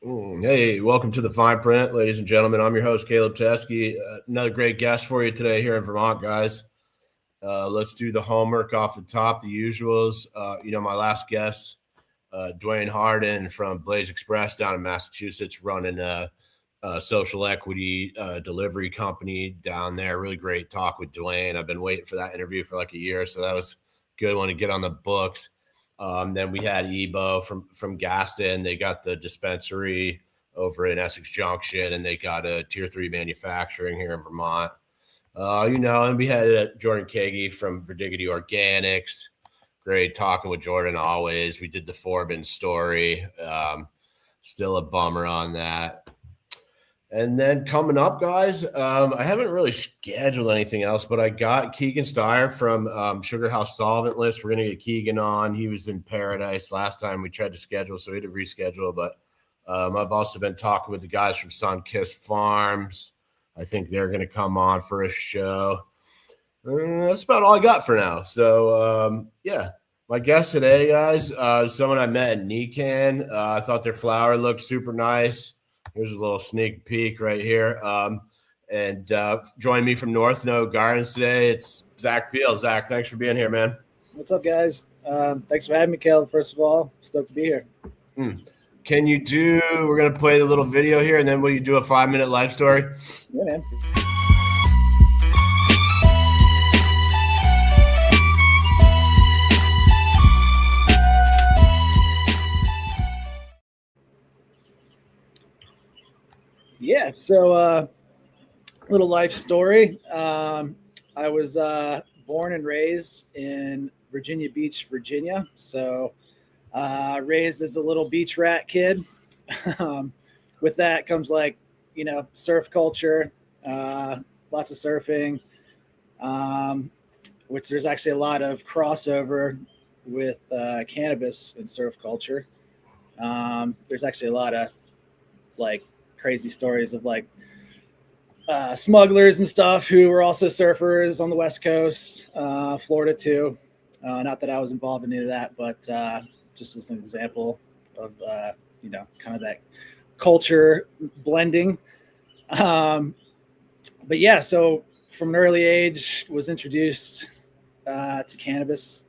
Hey, welcome to the Fine Print, ladies and gentlemen. I'm your host, Caleb Teskey. Another great guest for you today here in Vermont, guys. Let's do the homework off the top, the usuals. My last guest, Dwayne Harden from Blaze Express down in Massachusetts, running a social equity delivery company down there. Really great talk with Dwayne. I've been waiting for that interview for like a year, so that was a good one to get on the books. Then we had Ebo from Gaston. They got the dispensary over in Essex Junction, and they got a tier 3 manufacturing here in Vermont. And we had Jordan Kagi from Verdigity Organics. Great talking with Jordan always. We did the Forbin story. Still a bummer on that. And then coming up, guys, I haven't really scheduled anything else, but I got Keegan Steyer from Sugar House Solvent List. We're going to get Keegan on. He was in Paradise last time we tried to schedule, so we had to reschedule. But I've also been talking with the guys from Sunkist Farms. I think they're going to come on for a show. That's about all I got for now. So, my guest today, guys, someone I met at Nikan. I thought their flower looked super nice. Here's a little sneak peek right here. And joining me from North Node Gardens today, it's Zach Peele. Zach, thanks for being here, man. What's up, guys? Thanks for having me, Caleb. First of all, stoked to be here. Can you we're going to play the little video here, and then will you do a 5-minute life story? Yeah, man. Yeah, so little life story. I was born and raised in Virginia Beach, Virginia. So raised as a little beach rat kid. With that comes surf culture, lots of surfing, which there's actually a lot of crossover with cannabis and surf culture. There's actually a lot of crazy stories of smugglers and stuff who were also surfers on the West Coast, Florida too. Not that I was involved in any of that, but just as an example of kind of that culture blending. But yeah, so from an early age was introduced to cannabis,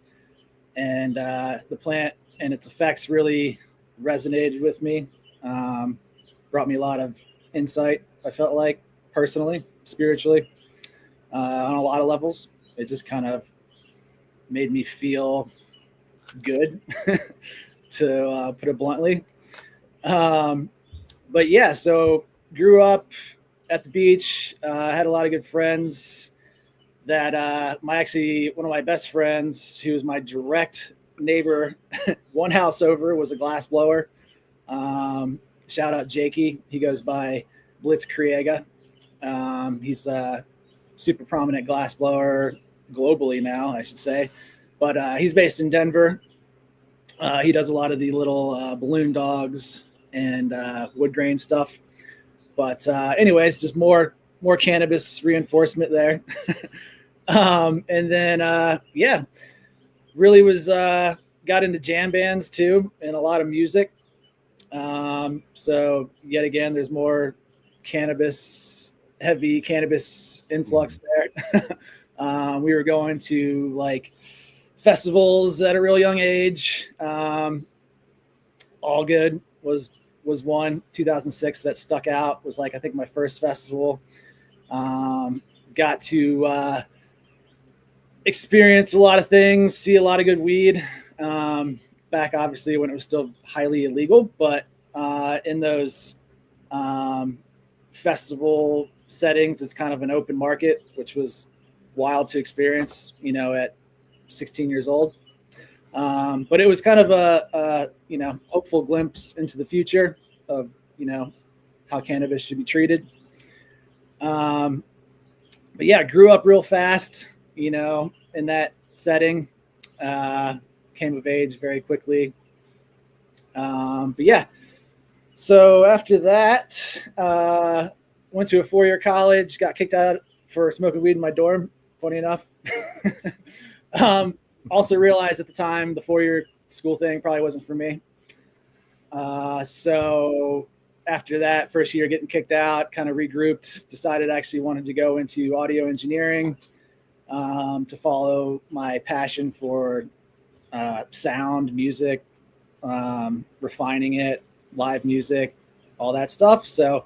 and the plant and its effects really resonated with me. Brought me a lot of insight, I felt like, personally, spiritually, on a lot of levels. It just kind of made me feel good, to put it bluntly. But yeah, so grew up at the beach. Had a lot of good friends that one of my best friends, who was my direct neighbor, one house over, was a glass blower. Shout out Jakey. He goes by Blitz Kriega. He's a super prominent glass blower globally now, I should say. But he's based in Denver. He does a lot of the little balloon dogs and wood grain stuff. But anyways, just more cannabis reinforcement there. And then, really was got into jam bands too, and a lot of music. So yet again, there's more heavy cannabis influx there. We were going to festivals at a real young age. All Good was one, 2006, that stuck out. Was I think my first festival. Got to experience a lot of things, see a lot of good weed. Back obviously when it was still highly illegal, but in those festival settings, it's kind of an open market, which was wild to experience, at 16 years old. But it was kind of a hopeful glimpse into the future of, how cannabis should be treated. But yeah, grew up real fast, in that setting. Came of age very quickly. But yeah, so after that, went to a 4-year college, got kicked out for smoking weed in my dorm, funny enough. Also realized at the time the 4-year school thing probably wasn't for me. So after that first year getting kicked out, kind of regrouped, decided I actually wanted to go into audio engineering to follow my passion for sound, music, refining it, live music, all that stuff. So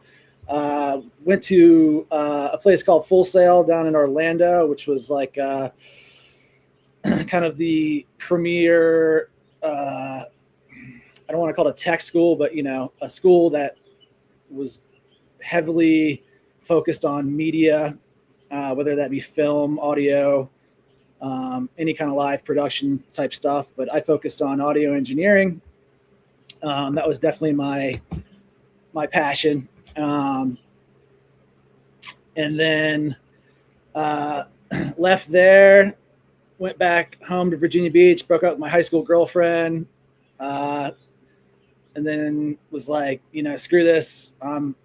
went to a place called Full Sail down in Orlando, which was like kind of the premier, I don't want to call it a tech school, but, you know, a school that was heavily focused on media, whether that be film, audio, any kind of live production type stuff. But I focused on audio engineering. That was definitely my passion. And then left there, went back home to Virginia Beach, broke up with my high school girlfriend, and then was like, you know, screw this. I'm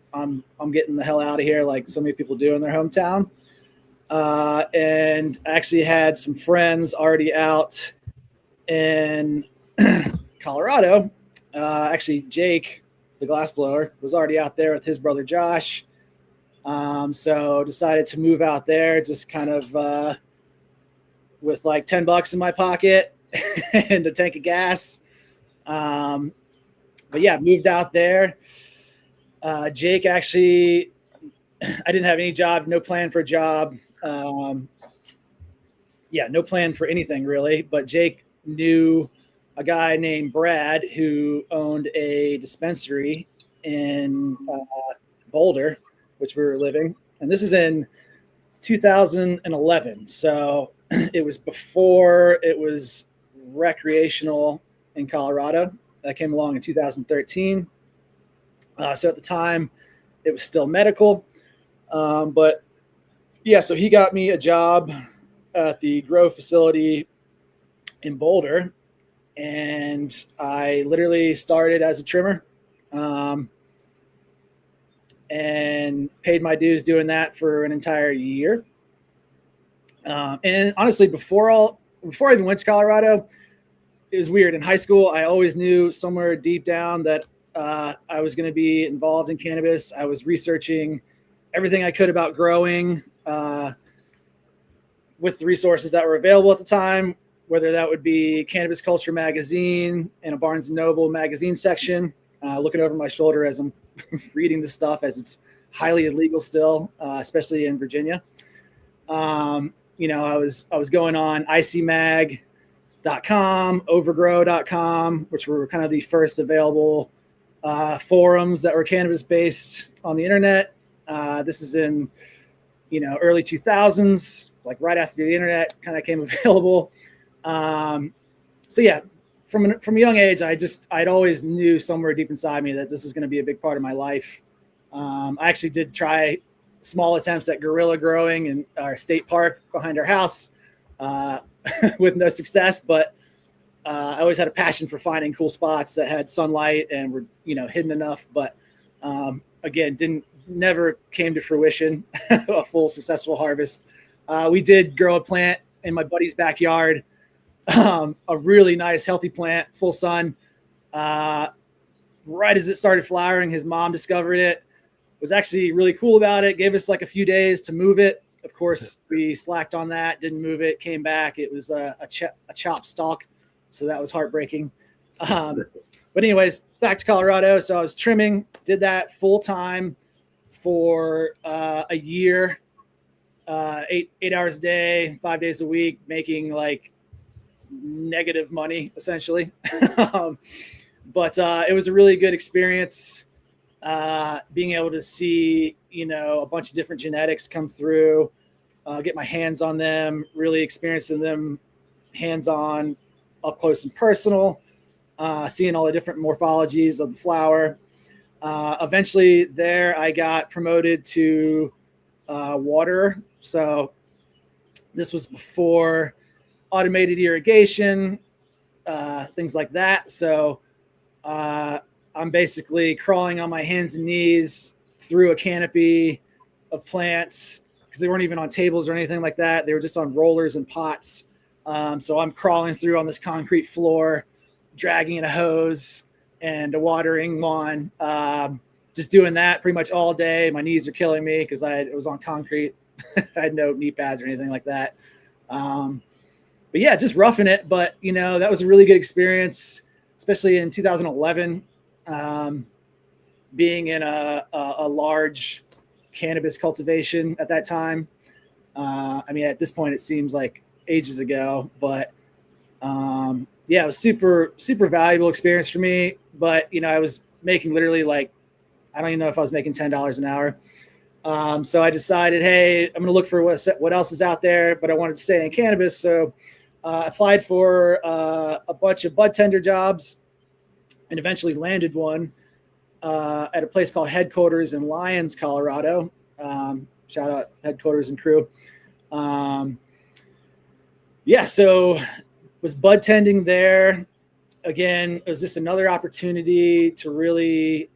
getting the hell out of here, like so many people do in their hometown. And I actually had some friends already out in Colorado. Actually, Jake, the glassblower, was already out there with his brother Josh. So decided to move out there, just kind of with like $10 in my pocket and a tank of gas. But yeah, moved out there. Jake actually, I didn't have any job, no plan for a job. Yeah, no plan for anything really. But Jake knew a guy named Brad who owned a dispensary in Boulder, which we were living. And this is in 2011. So it was before it was recreational in Colorado. That came along in 2013. So at the time, it was still medical. But yeah, so he got me a job at the grow facility in Boulder. And I literally started as a trimmer and paid my dues doing that for an entire year. And honestly, before I even went to Colorado, it was weird. In high school, I always knew somewhere deep down that I was going to be involved in cannabis. I was researching everything I could about growing with the resources that were available at the time, whether that would be Cannabis Culture magazine and a Barnes & Noble magazine section, looking over my shoulder as I'm reading this stuff, as it's highly illegal still, especially in Virginia. You know, I was going on icmag.com, overgrow.com, which were kind of the first available forums that were cannabis based on the internet. This is in, you know, early 2000s, like right after the internet kind of came available. So yeah, from a young age, I'd always knew somewhere deep inside me that this was going to be a big part of my life. I actually did try small attempts at guerrilla growing in our state park behind our house, with no success, but I always had a passion for finding cool spots that had sunlight and were, you know, hidden enough. But again, never came to fruition, a full successful harvest. We did grow a plant in my buddy's backyard, a really nice, healthy plant, full sun. Right as it started flowering, his mom discovered it, was actually really cool about it, gave us like a few days to move it. Of course, we slacked on that, didn't move it, came back. It was a chopped stalk, so that was heartbreaking. But anyways, back to Colorado. So I was trimming, did that full time for a year, 8 hours a day, 5 days a week, making like negative money essentially. But it was a really good experience. Being able to see, you know, a bunch of different genetics come through, get my hands on them, really experiencing them hands-on, up close and personal, seeing all the different morphologies of the flower. Eventually there I got promoted to water. So this was before automated irrigation, things like that. So I'm basically crawling on my hands and knees through a canopy of plants, because they weren't even on tables or anything like that. They were just on rollers and pots. So I'm crawling through on this concrete floor, dragging in a hose and a watering wand. just doing that pretty much all day. My knees are killing me because it was on concrete. I had no knee pads or anything like that. But yeah, just roughing it. But, that was a really good experience, especially in 2011, being in a large cannabis cultivation at that time. At this point, it seems like ages ago, but yeah, it was super, super valuable experience for me. But, I was making literally I don't even know if I was making $10 an hour. So I decided, hey, I'm going to look for what else is out there, but I wanted to stay in cannabis. So I applied for a bunch of bud tender jobs and eventually landed one at a place called Headquarters in Lyons, Colorado. Shout out Headquarters and crew. So was bud tending there. Again, it was just another opportunity to really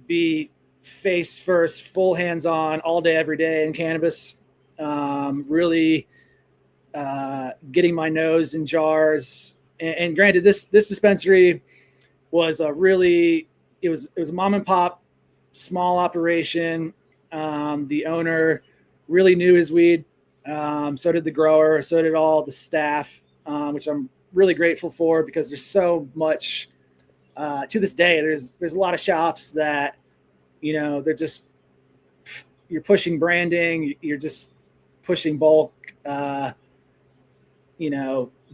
be face first, full hands-on, all day, every day in cannabis. Really getting my nose in jars. And granted, this dispensary was it was a mom and pop, small operation. The owner really knew his weed. So did the grower. So did all the staff, which I'm really grateful for, because there's so much to this day. There's a lot of shops that, they're just, you're pushing branding, you're just pushing bulk,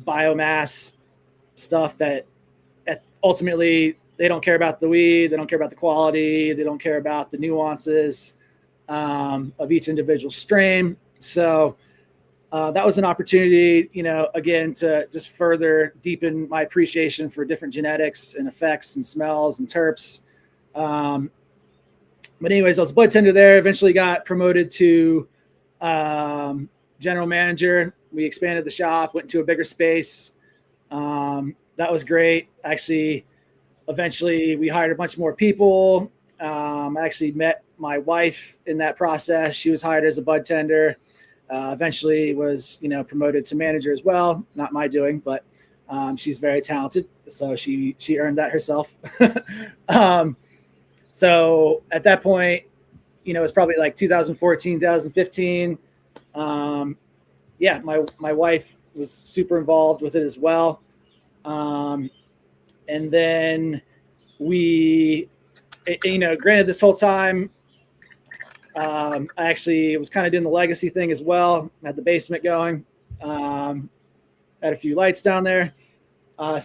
biomass stuff that ultimately they don't care about the weed, they don't care about the quality, they don't care about the nuances of each individual strain. So that was an opportunity, again, to just further deepen my appreciation for different genetics and effects and smells and terps. But anyways, I was bud tender there, eventually got promoted to general manager. We expanded the shop, went into a bigger space. That was great. Actually, eventually we hired a bunch more people. I actually met my wife in that process. She was hired as a bud tender. Eventually was, promoted to manager as well. Not my doing, but she's very talented. So she earned that herself. So at that point, it was probably like 2014, 2015. My wife was super involved with it as well. And then we, granted, this whole time, I actually was kind of doing the legacy thing as well. Had the basement going, had a few lights down there. I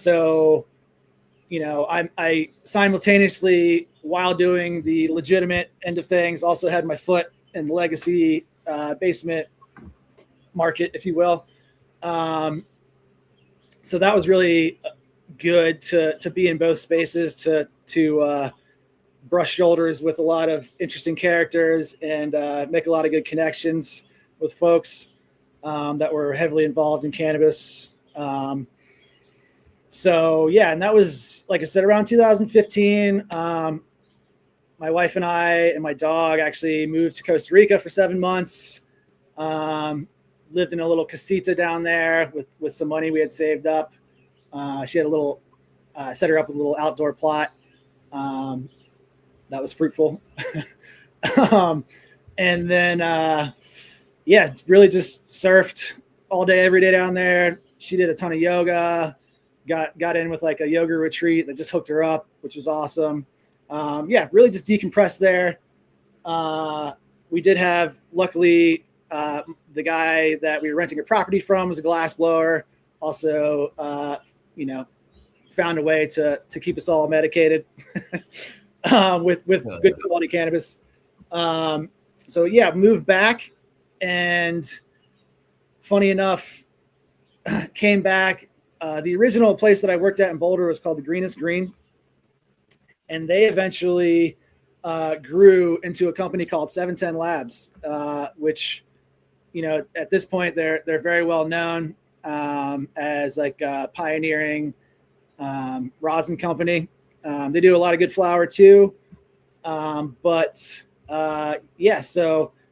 simultaneously, while doing the legitimate end of things, also had my foot in the legacy basement market, if you will. So that was really good to be in both spaces, to brush shoulders with a lot of interesting characters and make a lot of good connections with folks that were heavily involved in cannabis. And that was, like I said, around 2015. My wife and I and my dog actually moved to Costa Rica for 7 months. Lived in a little casita down there with some money we had saved up. She had set her up with a little outdoor plot. That was fruitful. And then, really just surfed all day, every day down there. She did a ton of yoga, got in with like a yoga retreat that just hooked her up, which was awesome. Really just decompressed there. We did have, luckily, the guy that we were renting a property from was a glass blower. Also, found a way to keep us all medicated with good quality cannabis. Moved back, and funny enough, came back. The original place that I worked at in Boulder was called the Greenest Green, and they eventually grew into a company called 710 Labs, which, at this point they're very well known as like a pioneering rosin company. They do a lot of good flower too.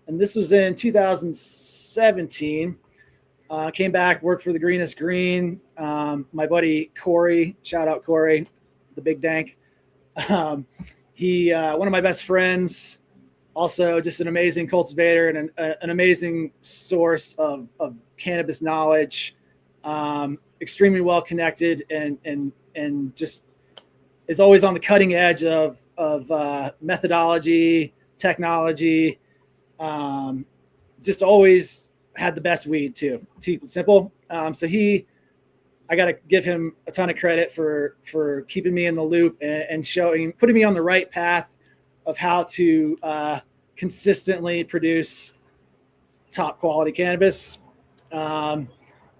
And this was in 2017. Came back, worked for the Greenest Green. My buddy Corey, shout out Corey, the big dank. One of my best friends, also just an amazing cultivator and an amazing source of cannabis knowledge, extremely well connected and just is always on the cutting edge of methodology, technology, just always had the best weed too, to keep it simple. So I got to give him a ton of credit for keeping me in the loop and putting me on the right path of how to consistently produce top quality cannabis. But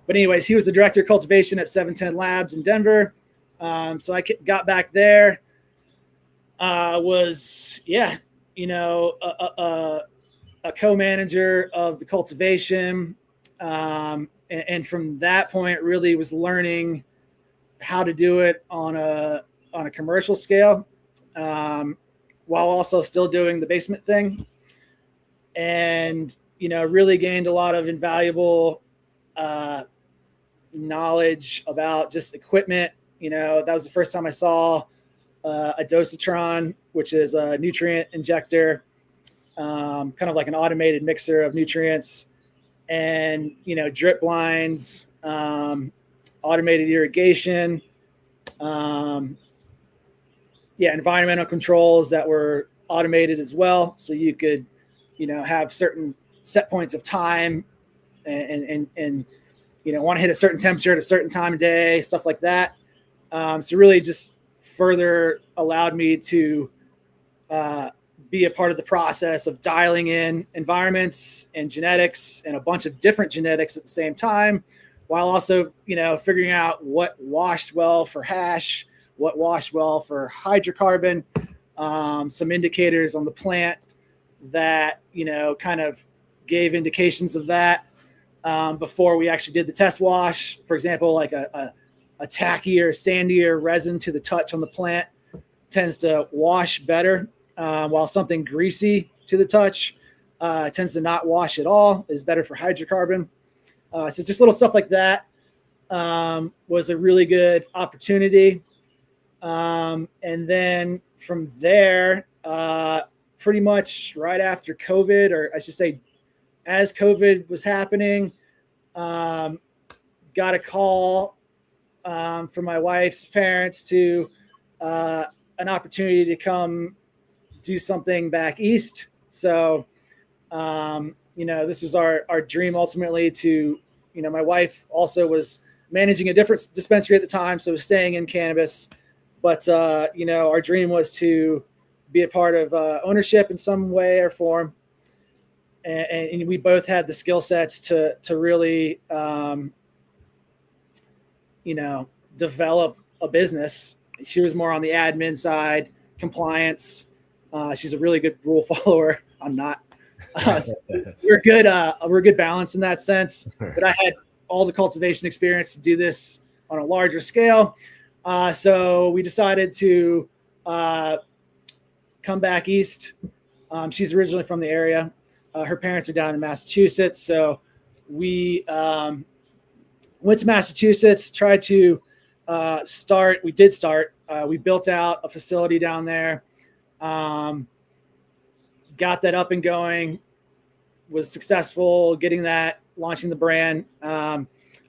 anyways, he was the director of cultivation at 710 Labs in Denver. So I got back there, was, a co-manager of the cultivation. And from that point really was learning how to do it on a commercial scale, while also still doing the basement thing. And, really gained a lot of invaluable knowledge about just equipment. That was the first time I saw a dosatron, which is a nutrient injector, kind of like an automated mixer of nutrients, and drip lines, automated irrigation, environmental controls that were automated as well, so you could have certain set points of time and want to hit a certain temperature at a certain time of day, stuff like that. So really just further allowed me to be a part of the process of dialing in environments and genetics and a bunch of different genetics at the same time, while also, figuring out what washed well for hash, what washed well for hydrocarbon, some indicators on the plant that, kind of gave indications of that before we actually did the test wash. For example, like a tackier, sandier resin to the touch on the plant tends to wash better, while something greasy to the touch tends to not wash at all, is better for hydrocarbon. So just little stuff like that was a really good opportunity. And then from there, pretty much right after COVID, or I should say as COVID was happening, got a call from my wife's parents to an opportunity to come do something back east. So, this was our dream ultimately to, my wife also was managing a different dispensary at the time, so was staying in cannabis. But, our dream was to be a part of ownership in some way or form. And we both had the skill sets to really, develop a business. She was more on the admin side, compliance. She's a really good rule follower. I'm not. We're good balance in that sense. But I had all the cultivation experience to do this on a larger scale. So we decided to come back east. She's originally from the area. Her parents are down in Massachusetts. So we went to Massachusetts, tried to start. We did start. We built out a facility down there. Got that up and going, was successful getting that, launching the brand.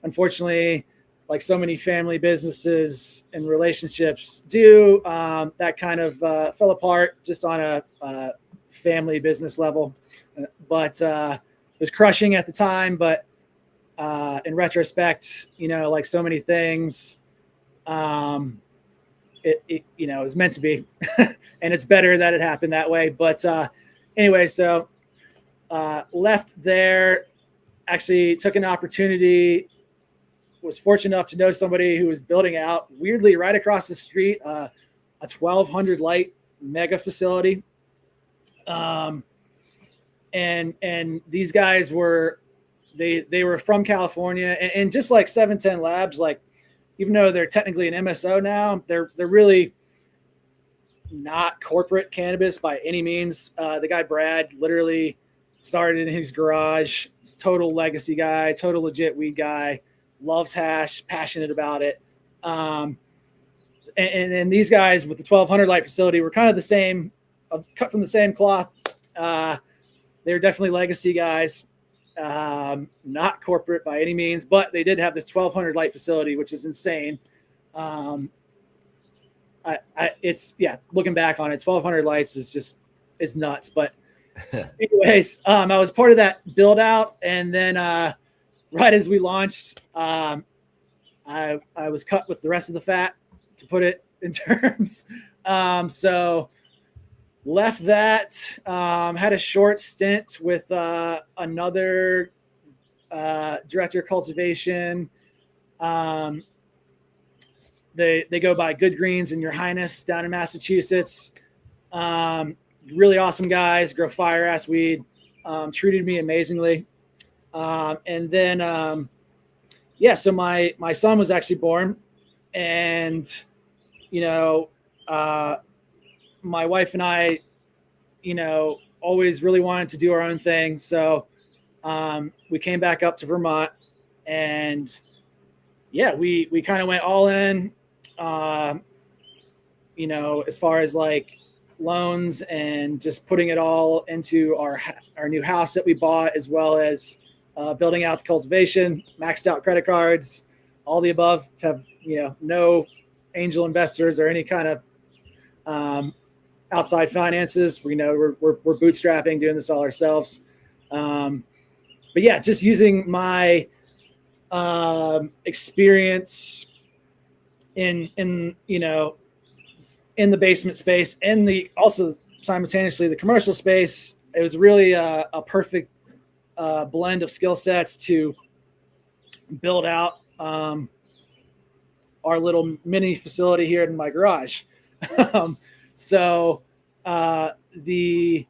Unfortunately, like so many family businesses and relationships do, that kind of fell apart just on a family business level. But it was crushing at the time. But in retrospect, like so many things, it was meant to be, and it's better that it happened that way. But anyway, so left there, actually took an opportunity, was fortunate enough to know somebody who was building out, weirdly, right across the street, a 1,200 light mega facility. And these guys were, they were from California, and just like 710 Labs, like, even though they're technically an MSO now, they're really not corporate cannabis by any means. The guy Brad literally started in his garage. He's a total legacy guy, total legit weed guy, loves hash, passionate about it. and these guys with the 1200 light facility were kind of the same, cut from the same cloth. They were definitely legacy guys, not corporate by any means, but they did have this 1200 light facility, which is insane. It's looking back on it, 1200 lights is nuts. But anyways, I was part of that build out, and then right as we launched, I was cut with the rest of the fat, to put it in terms. So left that, had a short stint with another director of cultivation. They go by Good Greens and Your Highness down in Massachusetts. Really awesome guys, grow fire ass weed, treated me amazingly. And then, so my son was actually born, and, my wife and I, always really wanted to do our own thing. So, we came back up to Vermont, and we kind of went all in, as far as like loans and just putting it all into our new house that we bought, as well as building out the cultivation, maxed out credit cards, all the above. Have no angel investors or any kind of outside finances. We're bootstrapping, doing this all ourselves. But just using my experience in the basement space, and also simultaneously the commercial space. It was really a perfect blend of skill sets to build out our little mini facility here in my garage. So the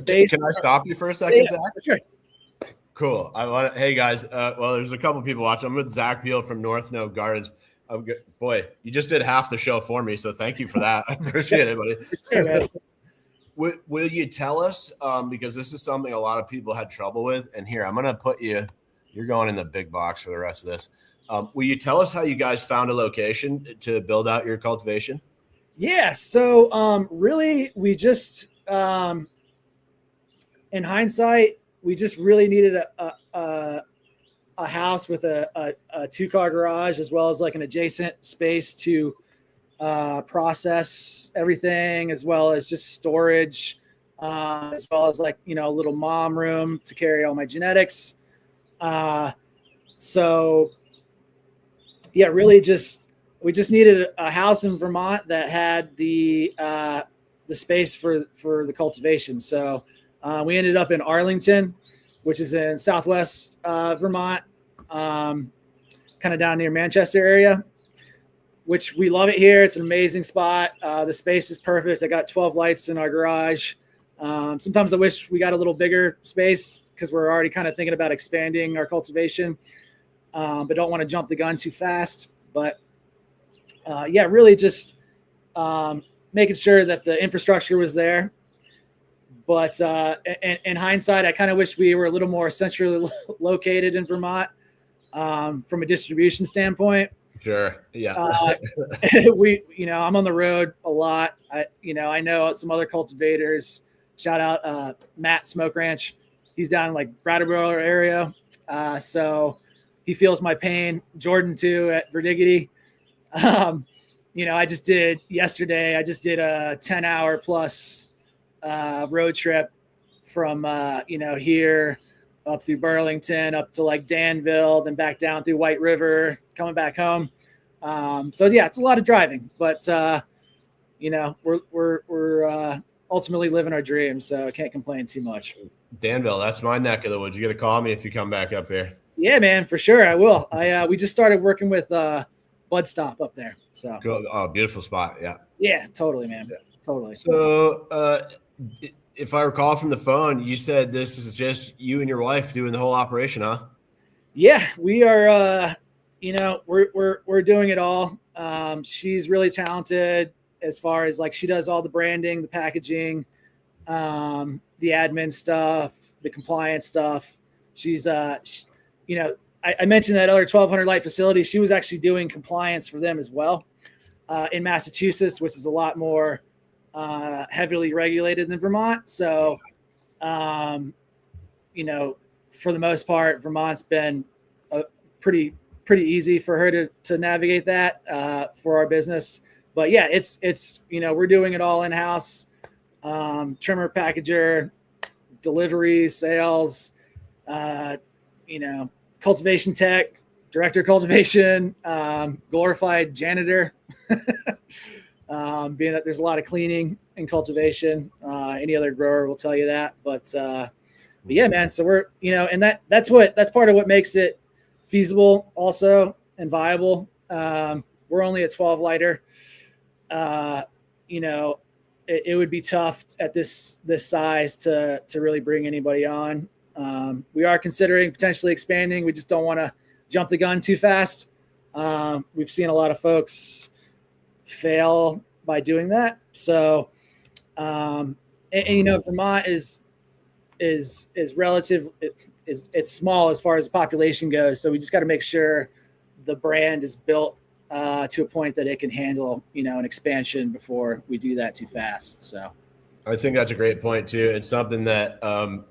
base. Can I stop you for a second, Zach? Sure. Cool. Hey guys. There's a couple people watching. I'm with Zach Peele from North Note Gardens. Boy, you just did half the show for me, so thank you for that. I appreciate it, buddy. Sure, Will you tell us, because this is something a lot of people had trouble with, and here, I'm going to put you're going in the big box for the rest of this. Will you tell us how you guys found a location to build out your cultivation? Yeah. So really, we just, in hindsight, we just really needed a house with a 2-car garage, as well as like an adjacent space to process everything, as well as just storage, as well as like, a little mom room to carry all my genetics. Really we just needed a house in Vermont that had the space for the cultivation. So we ended up in Arlington, which is in Southwest Vermont, kind of down near Manchester area, which we love it here. It's an amazing spot. The space is perfect. I got 12 lights in our garage. Sometimes I wish we got a little bigger space, because we're already kind of thinking about expanding our cultivation, but don't want to jump the gun too fast. But really just making sure that the infrastructure was there. But in hindsight, I kind of wish we were a little more centrally located in Vermont, from a distribution standpoint. Sure. Yeah. I'm on the road a lot. I know some other cultivators. Shout out Matt Smoke Ranch. He's down in like Brattleboro area. So he feels my pain. Jordan too at Verdigity. I just did a 10-hour plus road trip from here up through Burlington, up to like Danville, then back down through White River, coming back home. It's a lot of driving, but we're ultimately living our dreams, so I can't complain too much. Danville, that's my neck of the woods. You got to call me if you come back up here. Yeah, man, for sure. I will. We just started working with Bud Stop up there. So cool. Oh, beautiful spot. Yeah. Yeah, totally, man. Yeah. Totally. So, if I recall from the phone, you said this is just you and your wife doing the whole operation, huh? Yeah, we are. We're doing it all. She's really talented as far as like she does all the branding, the packaging, the admin stuff, the compliance stuff. She's I mentioned that other 1200 light facility. She was actually doing compliance for them as well. in Massachusetts, which is a lot more heavily regulated than Vermont. So, you know, for the most part, Vermont's been a pretty easy for her to navigate that for our business. But yeah, it's you know, we're doing it all in house, trimmer, packager, delivery, sales, you know, cultivation tech, director of cultivation, glorified janitor. Being that there's a lot of cleaning and cultivation, any other grower will tell you that. But yeah, man. So we're, you know, and that's part of what makes it feasible also and viable. We're only a 12 lighter. You know, it would be tough at this size to really bring anybody on. We are considering potentially expanding. We just don't want to jump the gun too fast. We've seen a lot of folks fail by doing that. So, and you know, Vermont is relative. It's small as far as the population goes. So we just got to make sure the brand is built to a point that it can handle, you know, an expansion before we do that too fast. So I think that's a great point too. It's something that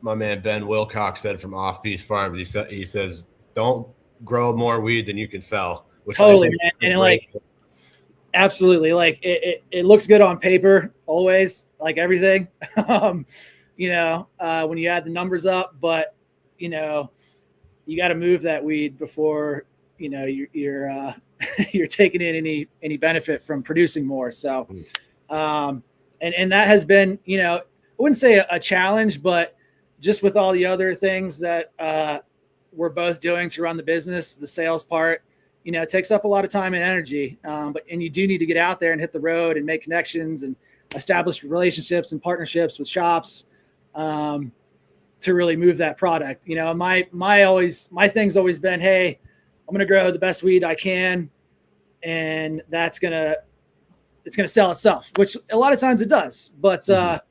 my man Ben Wilcox said from Off Beat Farms. He says, "Don't grow more weed than you can sell." Which totally, man. And like, absolutely, like it looks good on paper always, like everything. You know, when you add the numbers up, but you know, you got to move that weed before, you know, you're you're taking in any benefit from producing more. So, and that has been, you know, I wouldn't say a challenge, but just with all the other things that we're both doing to run the business, the sales part, you know, it takes up a lot of time and energy. And you do need to get out there and hit the road and make connections and establish relationships and partnerships with shops to really move that product. You know, my thing's always been, hey, I'm going to grow the best weed I can, and it's going to sell itself, which a lot of times it does. But that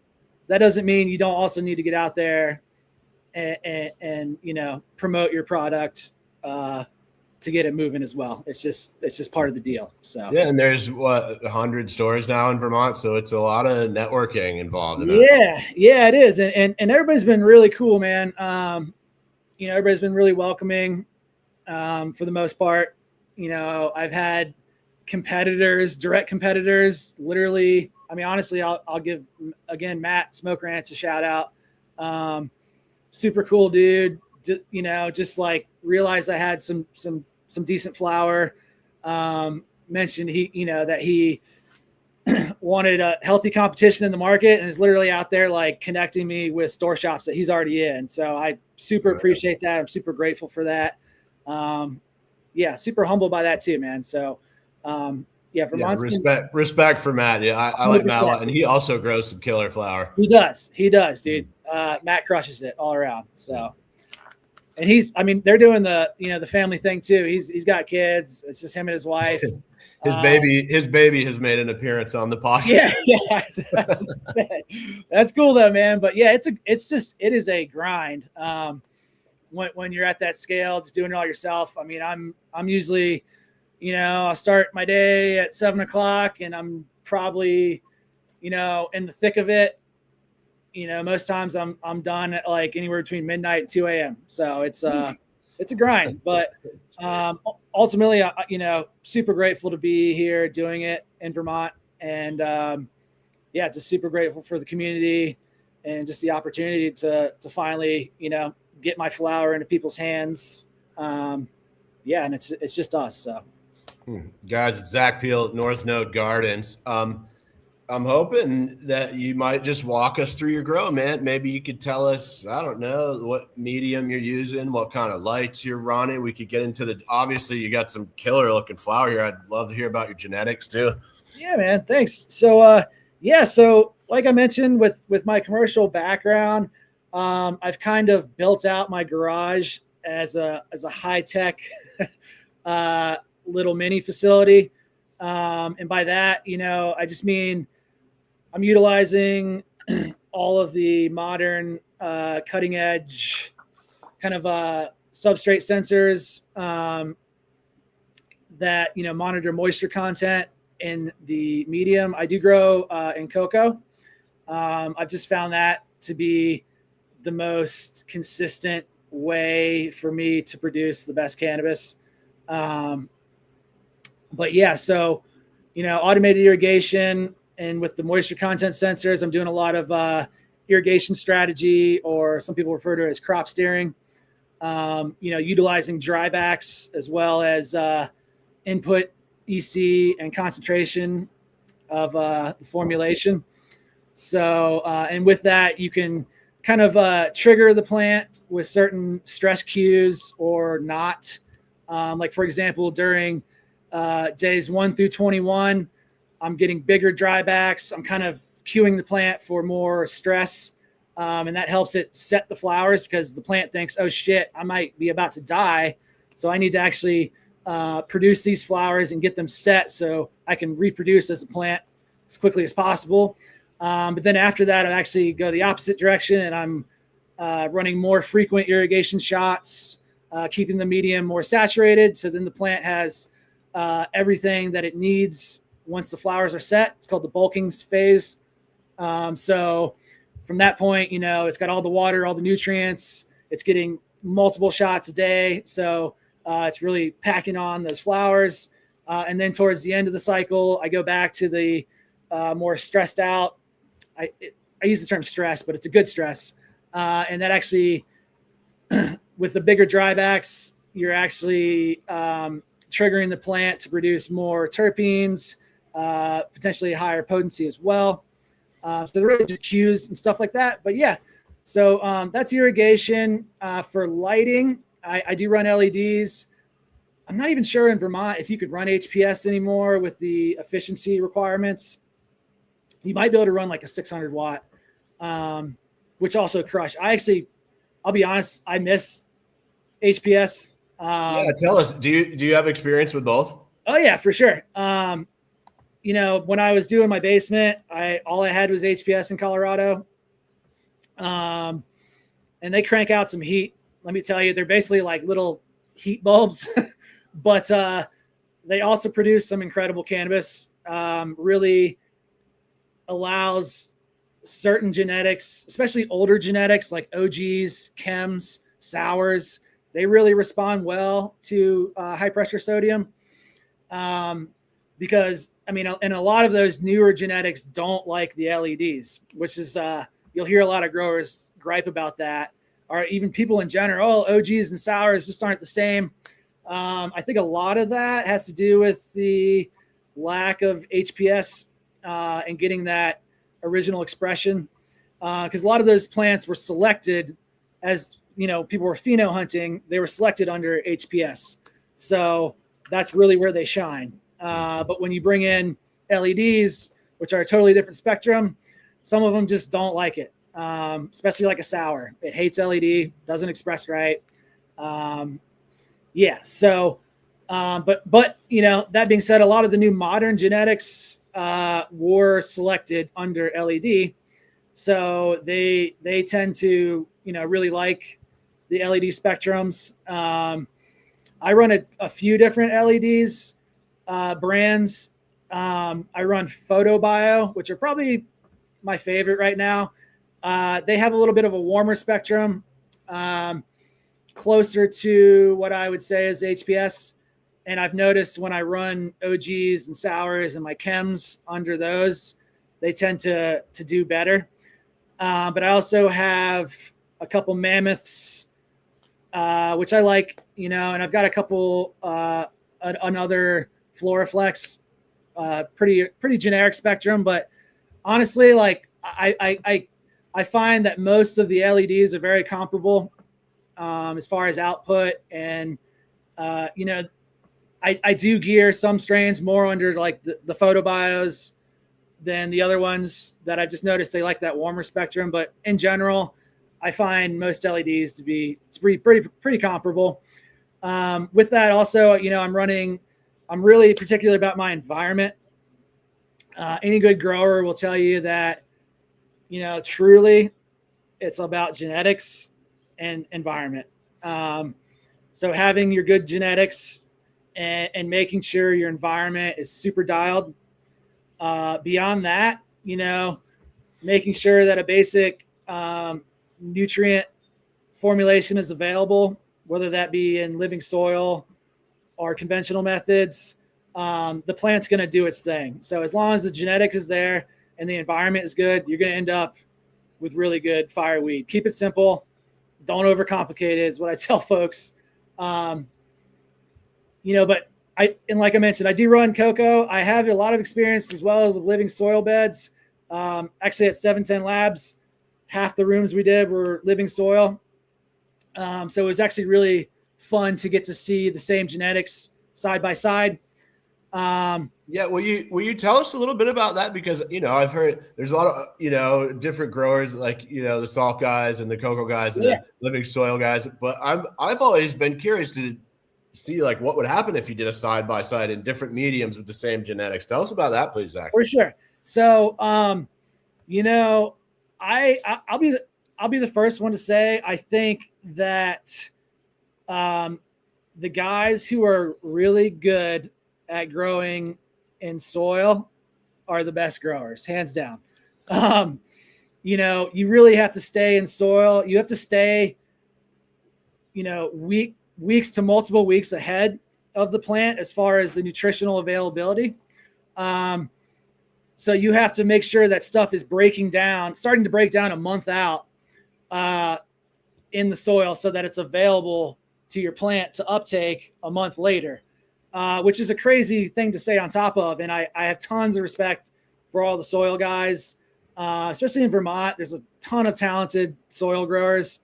doesn't mean you don't also need to get out there and you know, promote your product to get it moving as well. It's just part of the deal. So yeah, and there's 100 stores now in Vermont, so it's a lot of networking involved in it. Yeah, it is, and everybody's been really cool, man. You know, everybody's been really welcoming for the most part. You know, I've had direct competitors, literally. I mean, honestly, I'll give again Matt Smoke Ranch a shout out. Super cool dude. You know, just like realized I had some decent flower. Mentioned that he wanted a healthy competition in the market and is literally out there like connecting me with store shops that he's already in. So I super appreciate that. I'm super grateful for that. Yeah, super humbled by that too, man. So Vermont's respect for Matt. Yeah, I like Matt a lot, and he also grows some killer flower. He does, dude. Matt crushes it all around. So, and they're doing the family thing too. He's got kids. It's just him and his wife. His baby has made an appearance on the podcast. Yeah, that's cool though, man. But yeah, it is a grind. When you're at that scale, just doing it all yourself. I mean, I'm usually, you know, I'll start my day at 7:00 and I'm probably, you know, in the thick of it. You know, most times I'm done at like anywhere between midnight and 2 a.m. So it's a grind, but ultimately, you know, super grateful to be here doing it in Vermont, and just super grateful for the community and just the opportunity to finally, you know, get my flower into people's hands. And it's just us. So, guys, it's Zach Peele, North Node Gardens. I'm hoping that you might just walk us through your grow, man. Maybe you could tell us, I don't know, what medium you're using, what kind of lights you're running. We could get into obviously you got some killer looking flower here. I'd love to hear about your genetics too. Yeah, man. Thanks. So, so like I mentioned with my commercial background, I've kind of built out my garage as a high-tech little mini facility. And by that, you know, I just mean I'm utilizing all of the modern cutting edge kind of substrate sensors that, you know, monitor moisture content in the medium. I do grow in cocoa. I've just found that to be the most consistent way for me to produce the best cannabis. But yeah, so, automated irrigation, and with the moisture content sensors, I'm doing a lot of irrigation strategy, or some people refer to it as crop steering. Utilizing drybacks as well as input EC and concentration of the formulation. So, and with that, you can kind of trigger the plant with certain stress cues or not. Like, for example, during days 1 through 21, I'm getting bigger drybacks. I'm kind of cueing the plant for more stress. And that helps it set the flowers, because the plant thinks, oh shit, I might be about to die. So I need to actually produce these flowers and get them set so I can reproduce as a plant as quickly as possible. But then after that, I actually go the opposite direction, and I'm running more frequent irrigation shots, keeping the medium more saturated. So then the plant has everything that it needs once the flowers are set. It's called the bulking phase. So from that point, it's got all the water, all the nutrients. It's getting multiple shots a day. So it's really packing on those flowers. And then towards the end of the cycle, I go back to the more stressed out. I use the term stress, but it's a good stress. And that actually, with the bigger drybacks, you're actually triggering the plant to produce more terpenes, potentially higher potency as well. So they're really just cues and stuff like that. But yeah, so that's irrigation. For lighting, I do run LEDs. I'm not even sure in Vermont if you could run HPS anymore with the efficiency requirements. You might be able to run like a 600 watt, which also crush. I'll be honest, I miss HPS. Yeah, tell us, do you have experience with both? Oh yeah, for sure. When I was doing my basement, all I had was HPS in Colorado. And they crank out some heat. Let me tell you, they're basically like little heat bulbs, but they also produce some incredible cannabis. Really allows certain genetics, especially older genetics like OGs, chems, sours. They really respond well to high pressure sodium. Because and a lot of those newer genetics don't like the LEDs, which is, you'll hear a lot of growers gripe about that, or even people in general. Oh, OGs and sours just aren't the same. I think a lot of that has to do with the lack of HPS and getting that original expression. Because a lot of those plants were selected as, people were pheno hunting. They were selected under HPS. So that's really where they shine. But when you bring in LEDs, which are a totally different spectrum, some of them just don't like it, especially like a sour. It hates LED, doesn't express right. Yeah. So, but that being said, a lot of the new modern genetics were selected under LED. So they tend to, really like the LED spectrums. I run a few different LEDs. Brands. I run PhotoBio, which are probably my favorite right now. They have a little bit of a warmer spectrum, closer to what I would say is HPS. And I've noticed when I run OGs and sours and my chems under those, they tend to do better. But I also have a couple mammoths, which I like, and I've got a couple, another Floraflex, pretty generic spectrum. But honestly, like I find that most of the LEDs are very comparable as far as output. And, I do gear some strains more under like the PhotoBios than the other ones that I just noticed they like that warmer spectrum. But in general, I find most LEDs to be pretty comparable. With that also, I'm really particular about my environment. Any good grower will tell you that, truly it's about genetics and environment. So having your good genetics and making sure your environment is super dialed Beyond that, making sure that a basic nutrient formulation is available, whether that be in living soil or conventional methods. The plant's going to do its thing. So as long as the genetics is there and the environment is good, you're going to end up with really good fireweed. Keep it simple. Don't overcomplicate it is what I tell folks. But like I mentioned, I do run cocoa. I have a lot of experience as well with living soil beds. Actually at 710 Labs, half the rooms we did were living soil. So it was actually really fun to get to see the same genetics side by side. Will you tell us a little bit about that? Because, I've heard there's a lot of, different growers, like, the salt guys and the cocoa guys and the living soil guys. But I've always been curious to see like what would happen if you did a side by side in different mediums with the same genetics. Tell us about that, please, Zach. For sure. So, I'll be the first one to say, I think that, the guys who are really good at growing in soil are the best growers, hands down. You really have to stay in soil. You have to stay, weeks to multiple weeks ahead of the plant as far as the nutritional availability. So you have to make sure that stuff is starting to break down a month out in the soil so that it's available to your plant to uptake a month later. Which is a crazy thing to say on top of. And I have tons of respect for all the soil guys, especially in Vermont. There's a ton of talented soil growers.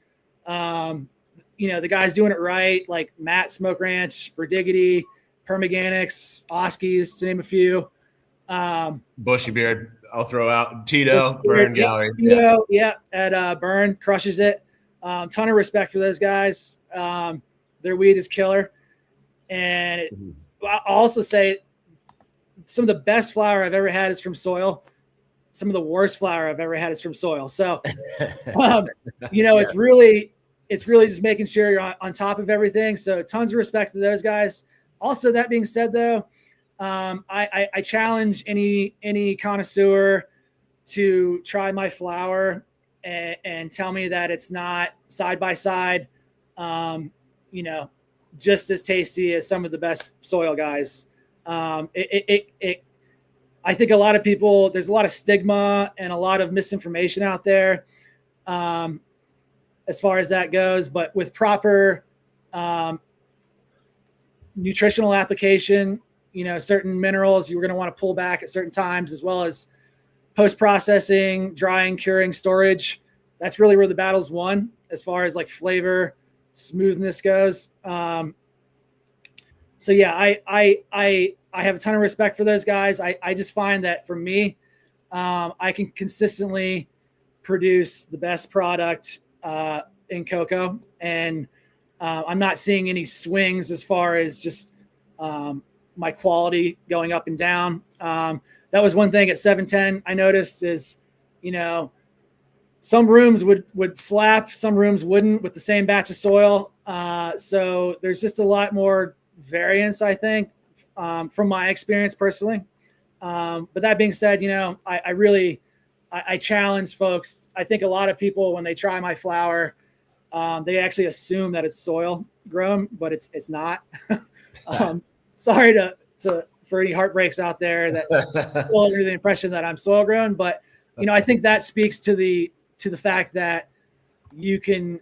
The guys doing it right, like Matt Smoke Ranch, Verdigity, Permaganics, Oskies, to name a few. Bushy Beard, I'll throw out Tito, Burn Gallery. At Burn, crushes it. Ton of respect for those guys. Their weed is killer. And I'll also say some of the best flower I've ever had is from soil. Some of the worst flower I've ever had is from soil. So, yes. it's really just making sure you're on top of everything. So tons of respect to those guys. Also, that being said, though, I challenge any connoisseur to try my flower and tell me that it's not side by side, just as tasty as some of the best soil guys. I think a lot of people, there's a lot of stigma and a lot of misinformation out there as far as that goes. But with proper nutritional application, certain minerals you're going to want to pull back at certain times, as well as post-processing, drying, curing, storage. That's really where the battle's won as far as like flavor, smoothness goes. I have a ton of respect for those guys. I just find that for me, I can consistently produce the best product in cocoa, and I'm not seeing any swings as far as just my quality going up and down. That was one thing at 710 I noticed is, some rooms would slap, some rooms wouldn't with the same batch of soil. So there's just a lot more variance, I think, from my experience personally. But that being said, I challenge folks. I think a lot of people, when they try my flower, they actually assume that it's soil grown, but it's not. Sorry for any heartbreaks out there that will under the impression that I'm soil grown, but I think that speaks to the fact that you can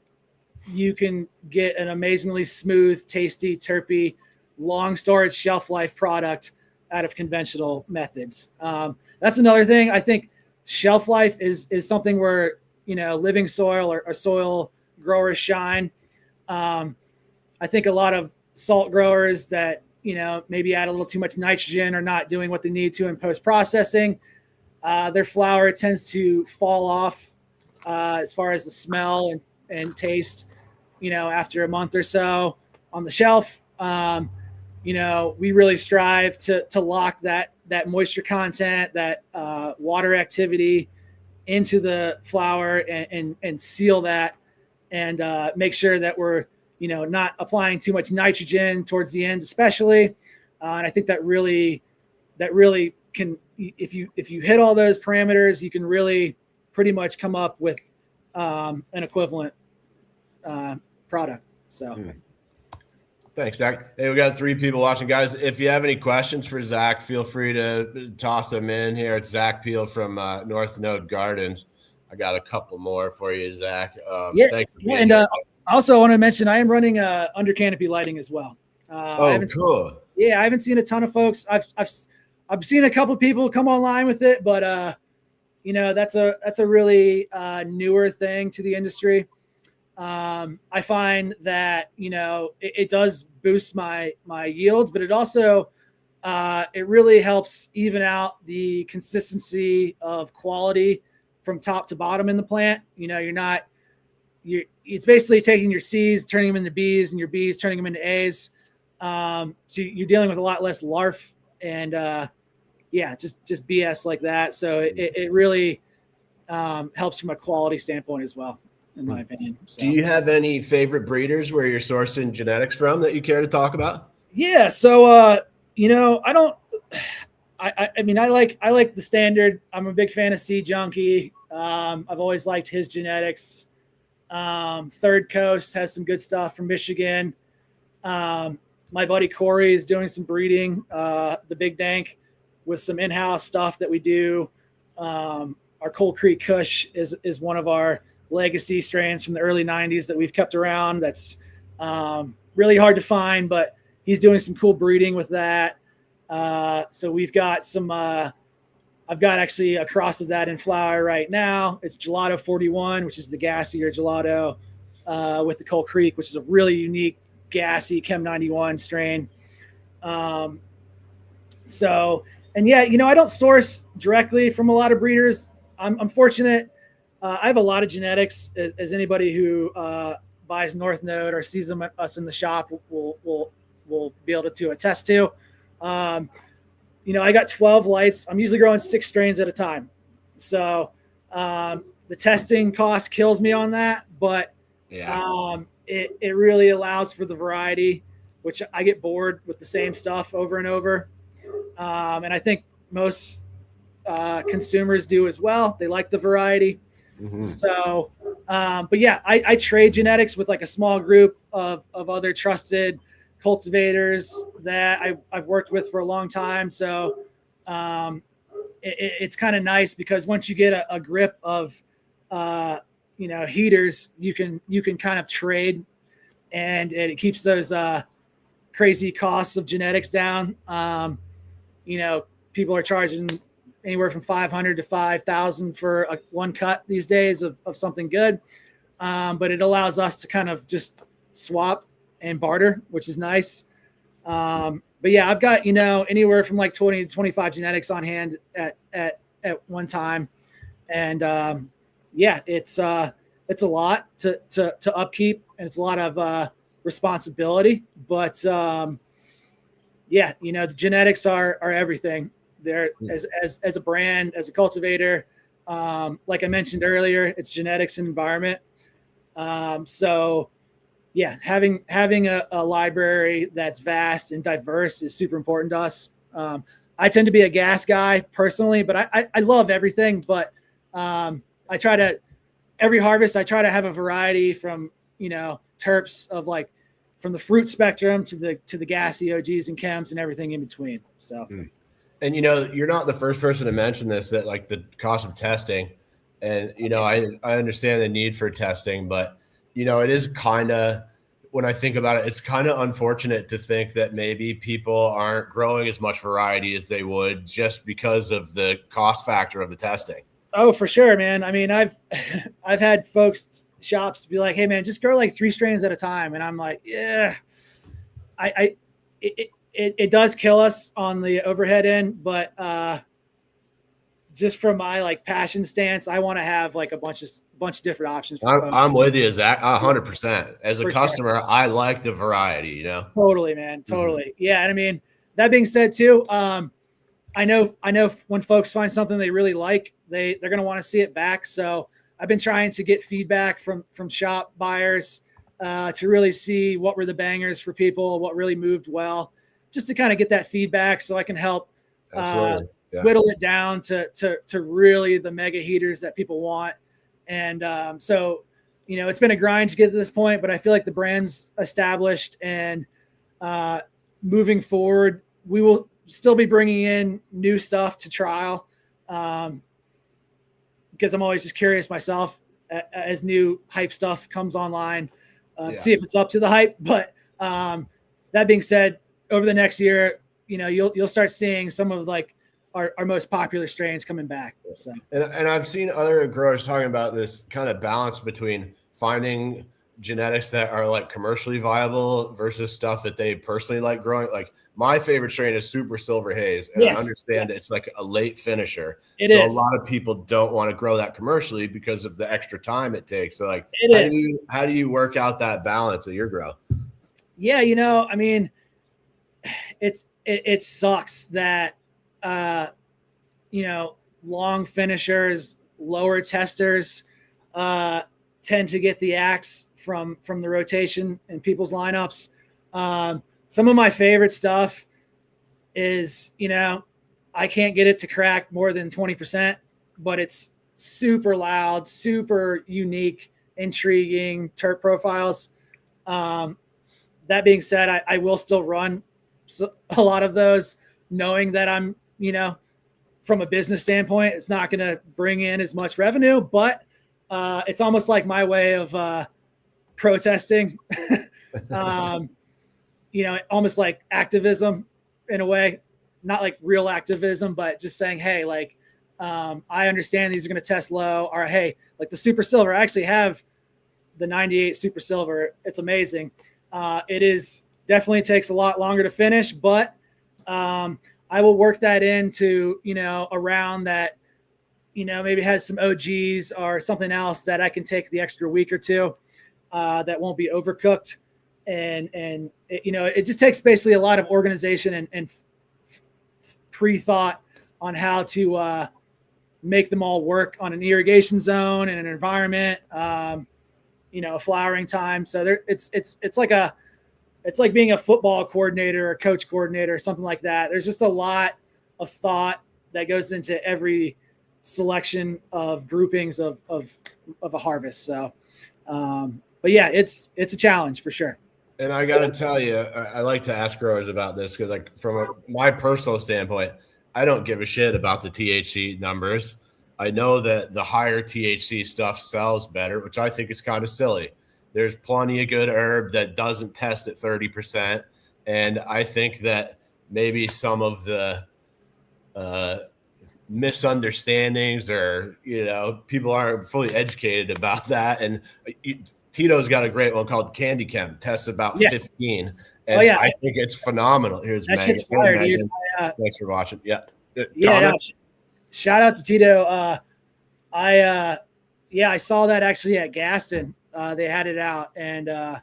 get an amazingly smooth, tasty, terpy, long storage shelf life product out of conventional methods. That's another thing. I think shelf life is something where, living soil or soil growers shine. I think a lot of salt growers that, maybe add a little too much nitrogen or not doing what they need to in post-processing, their flower tends to fall off as far as the smell and taste, after a month or so on the shelf. We really strive to lock that moisture content, that water activity into the flower and seal that and make sure that we're, not applying too much nitrogen towards the end, especially. And I think that really can if you hit all those parameters, you can really pretty much come up with an equivalent product. So. Thanks, Zach. Hey, we got 3 people watching, guys. If you have any questions for Zach, feel free to toss them in here. It's Zach Peele from North Node Gardens. I got a couple more for you, Zach. Thanks for being here. Also, I want to mention I am running under canopy lighting as well. Cool. I haven't seen a ton of folks. I've seen a couple people come online with it, but that's a really newer thing to the industry. I find that it does boost my yields, but it also it really helps even out the consistency of quality from top to bottom in the plant. It's basically taking your C's, turning them into B's, and your B's turning them into A's. So you're dealing with a lot less larf and just BS like that. So it really helps from a quality standpoint as well, in my opinion. So. Do you have any favorite breeders where you're sourcing genetics from that you care to talk about? Yeah. So, I like the standard. I'm a big fan of Sea Junkie. I've always liked his genetics. Third Coast has some good stuff from Michigan. My buddy Corey is doing some breeding, the Big Dank, with some in-house stuff that we do. Our Cold Creek Kush is one of our legacy strains from the early 90s that we've kept around. That's really hard to find, but he's doing some cool breeding with that. So we've got some, I've got actually a cross of that in flower right now. It's Gelato 41, which is the gassier gelato, with the Cold Creek, which is a really unique gassy Chem 91 strain. I don't source directly from a lot of breeders. I'm fortunate. I have a lot of genetics, as anybody who buys North Node or sees us in the shop will be able to attest to. I got 12 lights. I'm usually growing 6 strains at a time. So the testing cost kills me on that, but it really allows for the variety, which I get bored with the same stuff over and over. And I think most consumers do as well. They like the variety. Mm-hmm. So, I trade genetics with like a small group of other trusted cultivators that I've worked with for a long time. So it's kind of nice because once you get a grip of heaters, you can kind of trade, and it keeps those crazy costs of genetics down. People are charging anywhere from $500 to $5,000 for one cut these days of something good. But it allows us to kind of just swap and barter, which is nice. I've got, anywhere from like 20 to 25 genetics on hand at one time. And it's a lot to upkeep, and it's a lot of responsibility, but the genetics are everything. They're as a brand, as a cultivator. Like I mentioned earlier, it's genetics and environment. Having a library that's vast and diverse is super important to us. I tend to be a gas guy personally, but I love everything. But I try to, every harvest, I try to have a variety from, terps of like from the fruit spectrum to the gassy OGs and chems and everything in between. So. And, you're not the first person to mention this, that like the cost of testing, and, I understand the need for testing, but, it is kind of, when I think about it, it's kind of unfortunate to think that maybe people aren't growing as much variety as they would just because of the cost factor of the testing. Oh, for sure, man. I mean, I've had shops be like, "Hey, man, just grow like 3 strains at a time," and I'm like, "Yeah, it does kill us on the overhead end, but just from my like passion stance, I want to have like a bunch of different options. I'm with you, Zach, 100%. As a customer, I like the variety, Totally, man, totally. Mm-hmm. Yeah, and I mean, that being said, too, I know when folks find something they really like, they're going to want to see it back. So I've been trying to get feedback from shop buyers to really see what were the bangers for people, what really moved well, just to kind of get that feedback so I can help whittle it down to really the mega heaters that people want. And so, it's been a grind to get to this point, but I feel like the brand's established, and moving forward, we will still be bringing in new stuff to trial, because I'm always just curious myself as new hype stuff comes online, see if it's up to the hype. But that being said, over the next year, you'll start seeing some of like our most popular strains coming back. So, and I've seen other growers talking about this kind of balance between finding genetics that are like commercially viable versus stuff that they personally like growing. Like my favorite strain is Super Silver Haze, and I understand it's like a late finisher. A lot of people don't want to grow that commercially because of the extra time it takes. So like, how do you work out that balance of your grow? Yeah, I mean, it sucks that long finishers, lower testers tend to get the axe from the rotation in people's lineups. Some of my favorite stuff is, I can't get it to crack more than 20%, but it's super loud, super unique, intriguing terp profiles. That being said, I will still run a lot of those, knowing that I'm, from a business standpoint, it's not going to bring in as much revenue, but it's almost like my way of protesting, almost like activism in a way, not like real activism, but just saying, hey, like, I understand these are going to test low, or hey, like the Super Silver, I actually have the 98 Super Silver. It's amazing. It is definitely takes a lot longer to finish, but I will work that into, a round that, maybe has some OGs or something else that I can take the extra week or two that won't be overcooked. And it just takes basically a lot of organization and pre-thought on how to make them all work on an irrigation zone and an environment, flowering time. So it's like being a football coordinator or coach coordinator or something like that. There's just a lot of thought that goes into every selection of groupings of a harvest. So, but yeah, it's a challenge for sure. And I got to tell you, I like to ask growers about this because, like, from my personal standpoint, I don't give a shit about the THC numbers. I know that the higher THC stuff sells better, which I think is kind of silly. There's plenty of good herb that doesn't test at 30%. And I think that maybe some of the misunderstandings or, people aren't fully educated about that. And Tito's got a great one called Candy Chem, tests about 15. And I think it's phenomenal. Here's that shit's fire, dude. Thanks for watching. Yeah. Shout out to Tito. I saw that actually at Gaston. They had it out, and that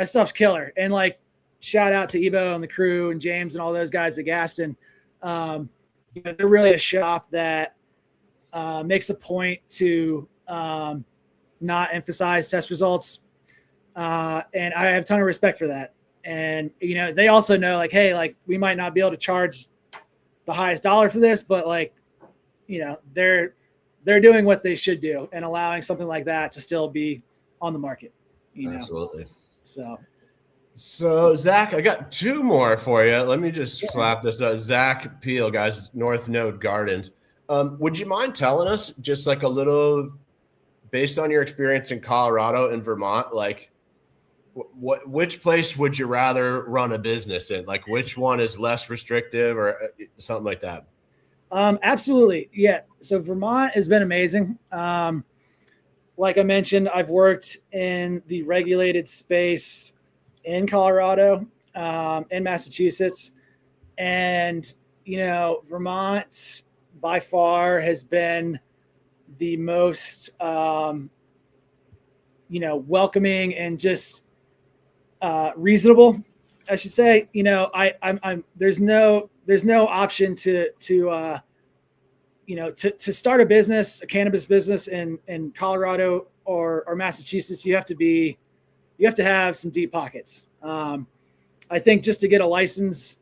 stuff's killer. And like, shout out to Ebo and the crew and James and all those guys at Gaston. They're really a shop that makes a point to not emphasize test results. And I have a ton of respect for that. And, they also know, like, hey, like, we might not be able to charge the highest dollar for this, but like, they're doing what they should do and allowing something like that to still be on the market. Absolutely. So Zach, I got two more for you. Let me just slap this up. Zach Peele, guys, North Node Gardens. Would you mind telling us just like a little, based on your experience in Colorado and Vermont, like which place would you rather run a business in? Like which one is less restrictive or something like that? Absolutely. Yeah. So Vermont has been amazing. Like I mentioned, I've worked in the regulated space in Colorado, in Massachusetts, and, Vermont by far has been the most, welcoming and just reasonable, I should say. I'm there's no option to start a business, a cannabis business in Colorado or Massachusetts. You have to have some deep pockets. I think just to get a license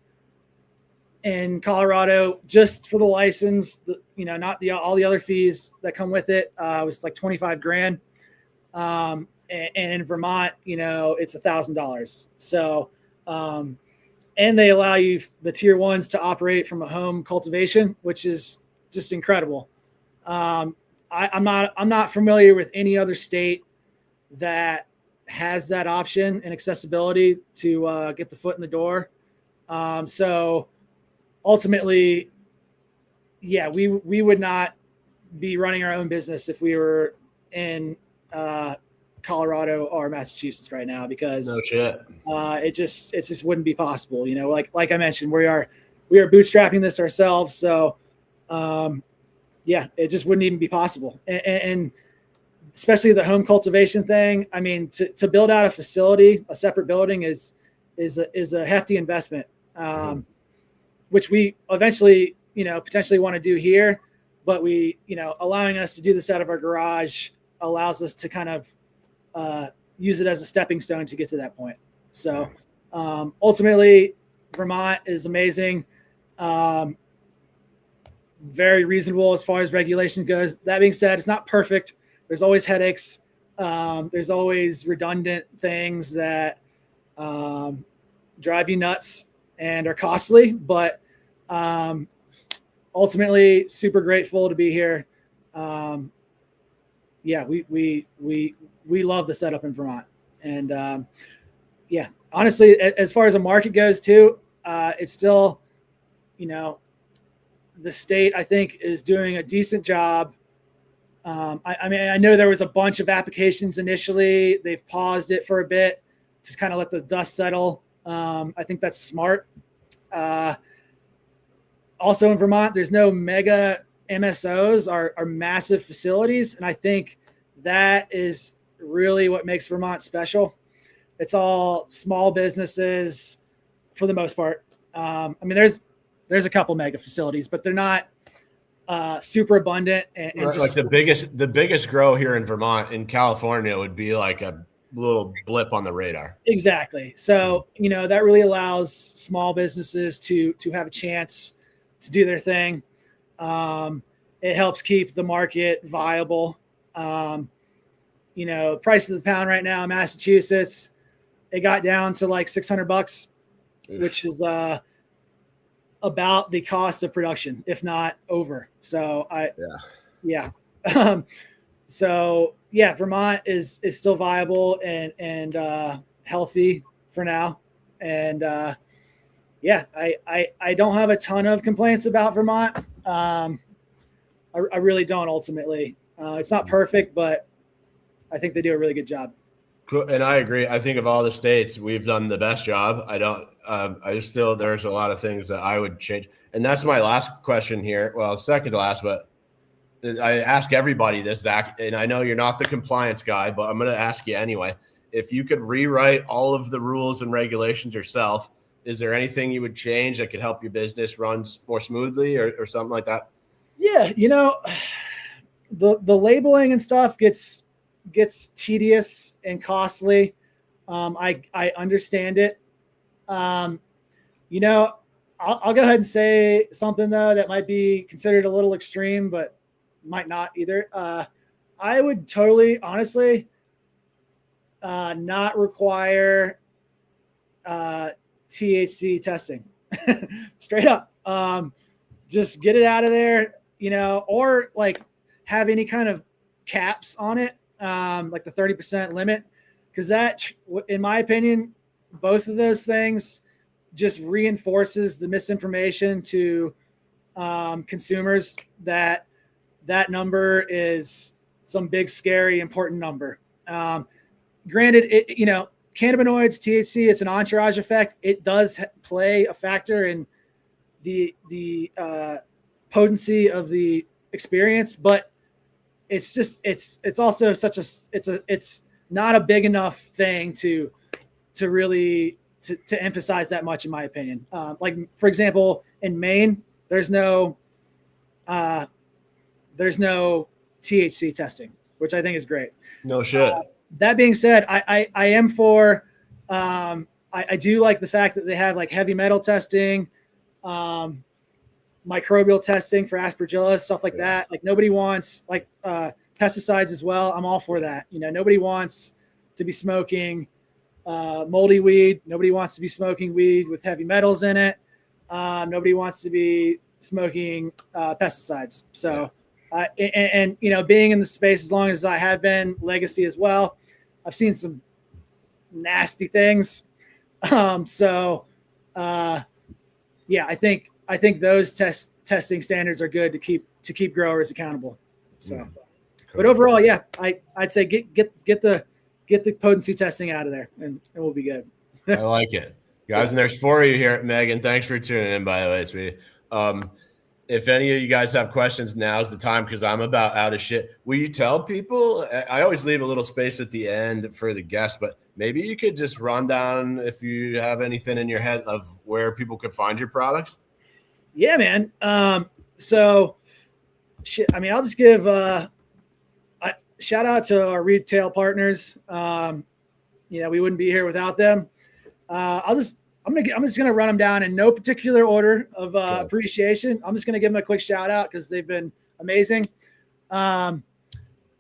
in Colorado, just for the license, not all the other fees that come with it, was like 25 grand. And in Vermont, it's $1,000. So, and they allow you, the tier ones, to operate from a home cultivation, which is just incredible. I'm not familiar with any other state that has that option and accessibility to get the foot in the door. So ultimately, yeah, we would not be running our own business if we were in Colorado or Massachusetts right now, because No shit. it just wouldn't be possible. Like I mentioned, we are bootstrapping this ourselves. So yeah, it just wouldn't even be possible. And especially the home cultivation thing. I mean, to build out a facility, a separate building is a hefty investment, which we eventually, potentially want to do here, but allowing us to do this out of our garage allows us to kind of use it as a stepping stone to get to that point. So ultimately, Vermont is amazing. Very reasonable as far as regulation goes. That being said, it's not perfect. There's always headaches. There's always redundant things that drive you nuts and are costly, but ultimately super grateful to be here. Yeah, we love the setup in Vermont. And yeah, honestly, as far as the market goes too, it's still, the state, I think, is doing a decent job. I mean, I know there was a bunch of applications initially. They've paused it for a bit to kind of let the dust settle. I think that's smart. Also in Vermont, there's no mega MSOs or massive facilities. And I think that is really what makes Vermont special. It's all small businesses for the most part. I mean, there's a couple mega facilities, but they're not super abundant. And right, just like the biggest grow here in Vermont, in California, would be like a little blip on the radar. Exactly. So, that really allows small businesses to have a chance to do their thing. It helps keep the market viable. Price of the pound right now in Massachusetts, it got down to like $600, which is about the cost of production, if not over. So yeah. So yeah, Vermont is still viable and healthy for now. And yeah, I don't have a ton of complaints about Vermont. I really don't ultimately. It's not perfect, but I think they do a really good job. Cool. And I agree. I think of all the states, we've done the best job. There's a lot of things that I would change. And that's my last question here. Well, second to last, but I ask everybody this, Zach, and I know you're not the compliance guy, but I'm going to ask you anyway. If you could rewrite all of the rules and regulations yourself, is there anything you would change that could help your business run more smoothly or something like that? Yeah. The labeling and stuff gets tedious and costly. I understand it. I'll go ahead and say something though that might be considered a little extreme, but might not either. I would totally, honestly, not require THC testing. Straight up. Just get it out of there, or like have any kind of caps on it, like the 30% limit, because that, in my opinion, both of those things just reinforces the misinformation to consumers that number is some big, scary, important number. Granted, cannabinoids, THC, it's an entourage effect. It does play a factor in the potency of the experience, but it's also it's not a big enough thing to really to emphasize that much, in my opinion. Like for example, in Maine, there's no THC testing, which I think is great. No shit. That being said, I am for I do like the fact that they have like heavy metal testing, microbial testing for aspergillus, stuff like that. Like nobody wants pesticides as well. I'm all for that. Nobody wants to be smoking moldy weed. Nobody wants to be smoking weed with heavy metals in it. Nobody wants to be smoking pesticides. So, and being in the space as long as I have been, legacy as well, I've seen some nasty things. Yeah, I think those testing standards are good to keep growers accountable. So, cool. But overall, yeah, I'd say get the potency testing out of there, and we'll be good. I like it, guys. And there's 4 of you here, Megan. Thanks for tuning in, by the way, sweetie. If any of you guys have questions, now's the time because I'm about out of shit. Will you tell people? I always leave a little space at the end for the guests, but maybe you could just run down if you have anything in your head of where people could find your products. Yeah, man. So, I'll just give a shout out to our retail partners. We wouldn't be here without them. I'm just gonna run them down in no particular order of appreciation. I'm just gonna give them a quick shout out because they've been amazing. We'll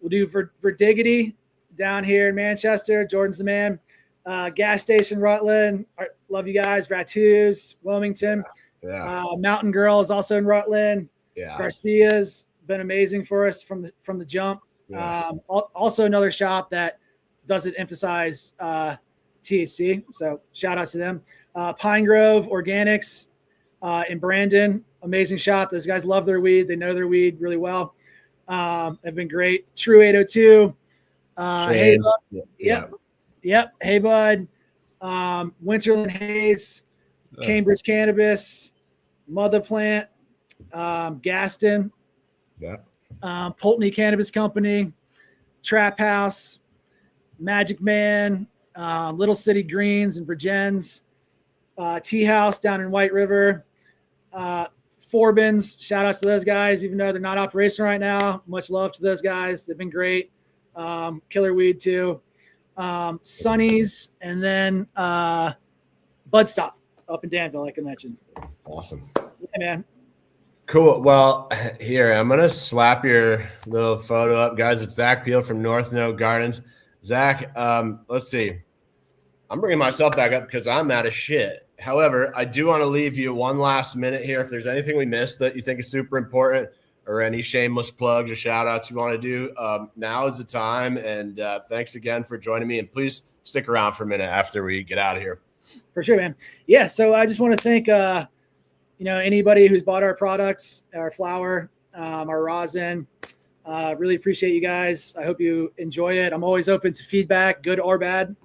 do Verdigity down here in Manchester. Jordan's the man. Gas Station Rutland. Love you guys. Rattus, Wilmington. Yeah. Mountain Girl is also in Rutland. Yeah. Garcia's been amazing for us from the jump. Yes. Also another shop that doesn't emphasize THC. So shout out to them. Pine Grove Organics in Brandon, amazing shop. Those guys love their weed. They know their weed really well. Have been great. True 802. Hey Bud. Yep. Hey Bud. Winterland Haze. Cambridge Cannabis. Mother Plant. Gaston. Yeah. Pulteney Cannabis Company. Trap House. Magic Man. Little City Greens and Virgins. Tea House down in White River. Forbins, shout out to those guys, even though they're not operational right now. Much love to those guys. They've been great. Killer weed too. Sonny's, and then Bud Stop up in Danville, like I mentioned. Awesome. Yeah, man. Cool. Well, here, I'm going to slap your little photo up, guys. It's Zach Peele from North Note Gardens. Zach, let's see. I'm bringing myself back up because I'm out of shit. However, I do want to leave you one last minute here. If there's anything we missed that you think is super important or any shameless plugs or shout outs you want to do, now is the time. And thanks again for joining me. And please stick around for a minute after we get out of here. For sure, man. Yeah. So I just want to thank, anybody who's bought our products, our flour, our rosin. Really appreciate you guys. I hope you enjoy it. I'm always open to feedback, good or bad.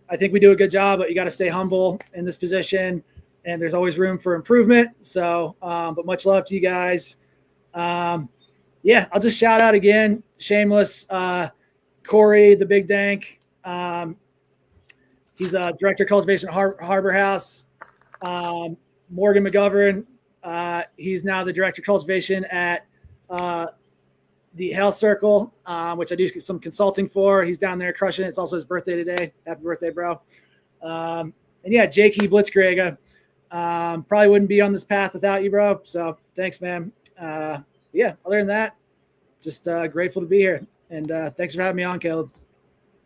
I think we do a good job, but you got to stay humble in this position, and there's always room for improvement. So, but much love to you guys. I'll just shout out again, shameless, Corey, the Big Dank. He's a director of cultivation at Harbor House. Morgan McGovern. He's now the director of cultivation at the Health Circle, which I do some consulting for. He's down there crushing it. It's also his birthday today. Happy birthday, bro. Jakey Blitzkrieg. Probably wouldn't be on this path without you, bro. So thanks, man. Other than that, just grateful to be here. And thanks for having me on, Caleb.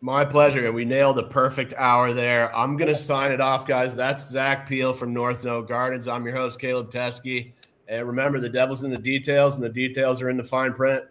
My pleasure. And we nailed the perfect hour there. I'm going to sign it off, guys. That's Zach Peele from North Note Gardens. I'm your host, Caleb Teskey. And remember, the devil's in the details, and the details are in the fine print.